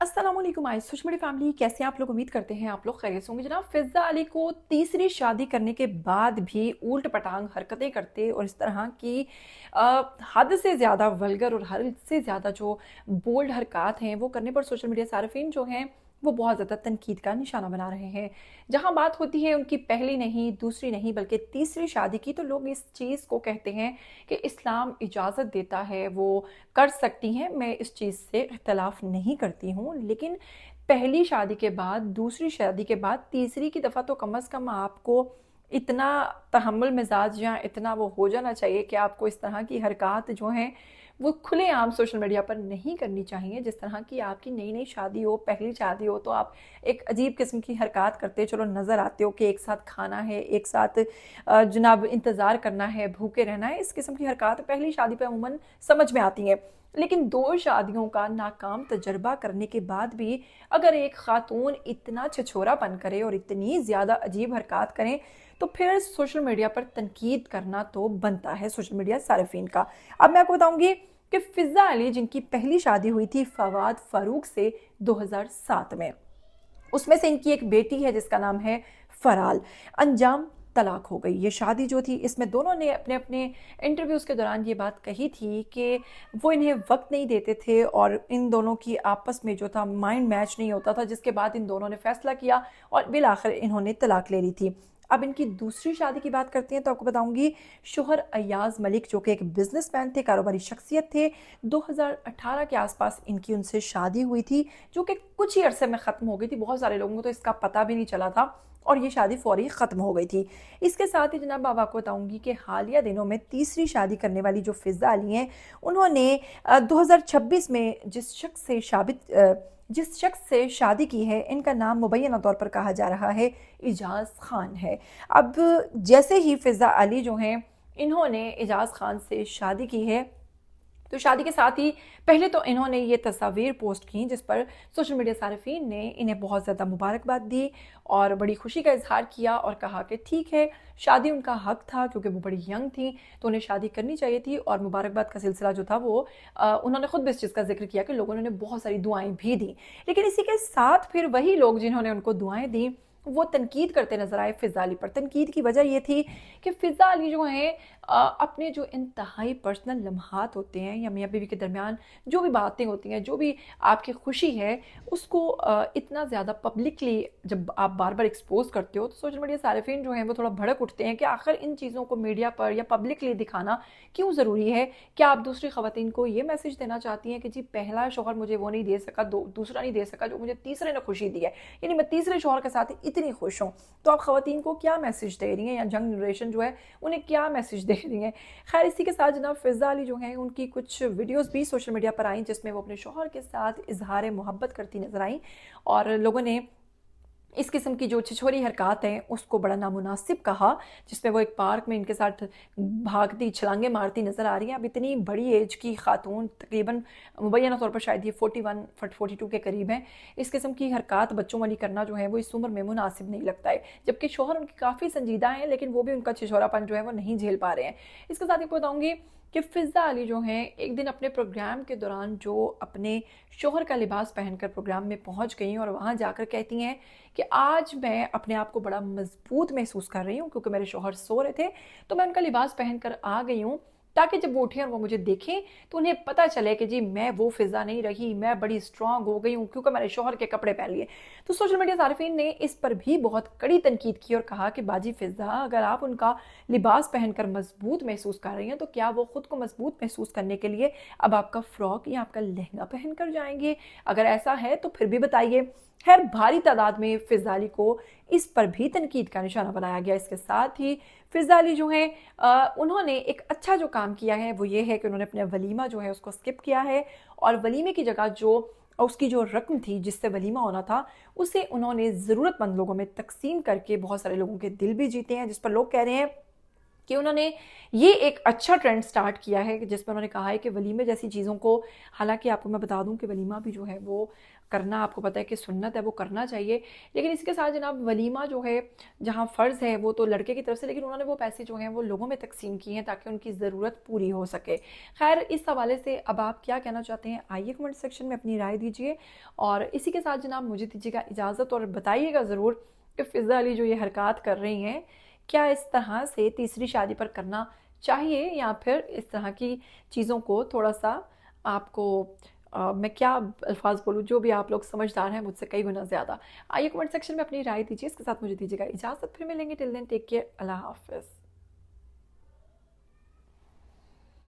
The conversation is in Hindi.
अस्सलाम वालेकुम आई सोशल मीडिया फैमिली, कैसे हैं आप लोग। उम्मीद करते हैं आप लोग खैरियत से होंगे। जनाब, फिज़ा अली को तीसरी शादी करने के बाद भी ऊल्ट पटांग हरकतें करते और इस तरह की हद से ज़्यादा वल्गर और हद से ज़्यादा जो बोल्ड हरकत हैं वो करने पर सोशल मीडिया सार्फिन जो हैं वो बहुत ज़्यादा तनकीद का निशाना बना रहे हैं। जहां बात होती है उनकी पहली नहीं, दूसरी नहीं, बल्कि तीसरी शादी की, तो लोग इस चीज़ को कहते हैं कि इस्लाम इजाज़त देता है, वो कर सकती हैं। मैं इस चीज़ से इख्तलाफ नहीं करती हूँ, लेकिन पहली शादी के बाद, दूसरी शादी के बाद, तीसरी की दफ़ा तो कम अज़ कम आपको इतना तहम्मुल मिजाज या इतना वो हो जाना चाहिए कि आपको इस तरह की हरकत जो हैं वो खुलेआम सोशल मीडिया पर नहीं करनी चाहिए। जिस तरह की आपकी नई नई शादी हो, पहली शादी हो, तो आप एक अजीब किस्म की हरकत करते चलो नज़र आते हो कि एक साथ खाना है, एक साथ जनाब इंतज़ार करना है, भूखे रहना है। इस किस्म की हरकत पहली शादी पर अमूमन समझ में आती हैं, लेकिन दो शादियों का नाकाम तजर्बा करने के बाद भी अगर एक खातून इतना छिछोरापन करे और इतनी ज़्यादा अजीब हरकत करें, तो फिर सोशल मीडिया पर तनकीद करना तो बनता है सोशल मीडिया सार्फिन का। अब मैं आपको बताऊंगी कि फिज़ा अली, जिनकी पहली शादी हुई थी फवाद फारूक से 2007 में, उसमें से इनकी एक बेटी है जिसका नाम है फराल, अंजाम तलाक हो गई। ये शादी जो थी, इसमें दोनों ने अपने अपने इंटरव्यूज़ के दौरान ये बात कही थी कि वो इन्हें वक्त नहीं देते थे और इन दोनों की आपस में जो था माइंड मैच नहीं होता था, जिसके बाद इन दोनों ने फैसला किया और बिल आखिर इन्होंने तलाक ले ली थी। अब इनकी दूसरी शादी की बात करते हैं तो आपको बताऊंगी, शोहर अयाज मलिक जो कि एक बिजनेसमैन थे, कारोबारी शख्सियत थे, 2018 के आसपास इनकी उनसे शादी हुई थी, जो कि कुछ ही अरसे में ख़त्म हो गई थी। बहुत सारे लोगों को तो इसका पता भी नहीं चला था और ये शादी फौरी ख़त्म हो गई थी। इसके साथ ही जनाब अब आपको बताऊंगी कि हालिया दिनों में तीसरी शादी करने वाली जो फिज़ा अली हैं, उन्होंने 2026 में जिस शख्स से शादी की है, इनका नाम मुबैना तौर पर कहा जा रहा है इजाज़ खान है। अब जैसे ही फिज़ा अली जो हैं इन्होंने इजाज़ खान से शादी की है, तो शादी के साथ ही पहले तो इन्होंने ये तस्वीर पोस्ट की जिस पर सोशल मीडिया सार्फिन ने इन्हें बहुत ज़्यादा मुबारकबाद दी और बड़ी खुशी का इजहार किया और कहा कि ठीक है, शादी उनका हक था क्योंकि वो बड़ी यंग थी तो उन्हें शादी करनी चाहिए थी। और मुबारकबाद का सिलसिला जो था वो उन्होंने खुद भी इस चीज़ का जिक्र किया कि लोगों ने बहुत सारी दुआएं भी दी। लेकिन इसी के साथ फिर वही लोग जिन्होंने उनको दुआएं दी वो तनकीद करते नजर आए फिज़ा अली पर। तनकीद की वजह ये थी कि फिज़ा अली जो हैं अपने जो इंतहाई पर्सनल लम्हात होते हैं या मियाँ बीवी के दरमियान जो भी बातें होती हैं, जो भी आपकी खुशी है, उसको इतना ज़्यादा पब्लिकली जब आप बार बार एक्सपोज करते हो तो सोशल मीडिया सार्फिन जो हैं वो थोड़ा भड़क उठते हैं कि आखिर इन चीज़ों को मीडिया पर या पब्लिकली दिखाना क्यों ज़रूरी है। क्या आप दूसरी ख़वातीन को ये मैसेज देना चाहती हैं कि जी पहला शौहर मुझे वो नहीं दे सका, दूसरा नहीं दे सका जो मुझे तीसरे ने खुशी दी है, यानी मैं तीसरे शौहर के साथ इतनी खुश हूँ। तो आप ख़वातीन को क्या मैसेज दे रही हैं या यंग जनरेशन जो है उन्हें क्या मैसेज दे रही हैं। खैर, इसी के साथ जनाब फिज़ा अली जो हैं उनकी कुछ वीडियोस भी सोशल मीडिया पर आई जिसमें वो अपने शौहर के साथ इजहार मोहब्बत करती नजर आई और लोगों ने इस किस्म की जो छिछोरी हरकत हैं उसको बड़ा नामुनासिब कहा, जिसमें वो एक पार्क में इनके साथ भागती छलांगे मारती नज़र आ रही हैं। अब इतनी बड़ी एज की खातून, तकरीबन मुबैना तौर पर शायद ये 41-42 के करीब हैं, इस किस्म की हरकत बच्चों वाली करना जो है वो इस उम्र में मुनासिब नहीं लगता है। जबकि शौहर उनकी काफ़ी संजीदा हैं लेकिन वो भी उनका छिछोरापन जो है वो नहीं झेल पा रहे हैं। इसके साथ ही बताऊँगी कि फिज़ा अली जो हैं एक दिन अपने प्रोग्राम के दौरान जो अपने शोहर का लिबास पहनकर प्रोग्राम में पहुंच गई और वहां जाकर कहती हैं कि आज मैं अपने आप को बड़ा मजबूत महसूस कर रही हूँ क्योंकि मेरे शोहर सो रहे थे तो मैं उनका लिबास पहनकर आ गई हूँ ताकि जब वो उठें और वो मुझे देखें तो उन्हें पता चले कि जी मैं वो फिज़ा नहीं रही, मैं बड़ी स्ट्रांग हो गई हूँ क्योंकि मैंने शोहर के कपड़े पहन लिए। तो सोशल मीडिया सार्फिन ने इस पर भी बहुत कड़ी तनकीद की और कहा कि बाजी फिज़ा, अगर आप उनका लिबास पहनकर मजबूत महसूस कर रही हैं तो क्या वो खुद को मजबूत महसूस करने के लिए अब आपका फ्रॉक या आपका लहंगा पहन कर जाएंगे? अगर ऐसा है तो फिर भी बताइए। खैर, भारी तादाद में फिज़ा अली को इस पर भी तनकीद का निशाना बनाया गया। इसके साथ ही फिज़ा अली जो है उन्होंने एक अच्छा जो काम किया है वो ये है कि उन्होंने अपने वलीमा जो है उसको स्किप किया है और वलीमे की जगह जो उसकी जो रकम थी जिससे वलीमा होना था उसे उन्होंने ज़रूरतमंद लोगों में तकसीम करके बहुत सारे लोगों के दिल भी जीते हैं, जिस पर लोग कह रहे हैं कि उन्होंने ये एक अच्छा ट्रेंड स्टार्ट किया है कि जिसमें उन्होंने कहा है कि वलीमे जैसी चीज़ों को, हालांकि आपको मैं बता दूं कि वलीमा भी जो है वो करना, आपको पता है कि सुन्नत है, वो करना चाहिए, लेकिन इसके साथ जनाब वलीमा जो है जहाँ फ़र्ज़ है वो तो लड़के की तरफ से, लेकिन उन्होंने वो पैसे जो हैं वो लोगों में तकसीम किए हैं ताकि उनकी ज़रूरत पूरी हो सके। खैर, इस हवाले से अब आप क्या कहना चाहते हैं, आइए कमेंट सेक्शन में अपनी राय दीजिए। और इसी के साथ जनाब मुझे दीजिएगा इजाज़त, और बताइएगा ज़रूर कि फ़िज़ा अली जो ये हरकत कर रही हैं, क्या इस तरह से तीसरी शादी पर करना चाहिए, या फिर इस तरह की चीज़ों को थोड़ा सा आपको मैं क्या अल्फाज बोलूँ, जो भी आप लोग समझदार हैं मुझसे कई गुना ज़्यादा। आइए कमेंट सेक्शन में अपनी राय दीजिए। इसके साथ मुझे दीजिएगा इजाज़त, फिर मिलेंगे। टिल देन टेक केयर, अल्लाह हाफ़िज़।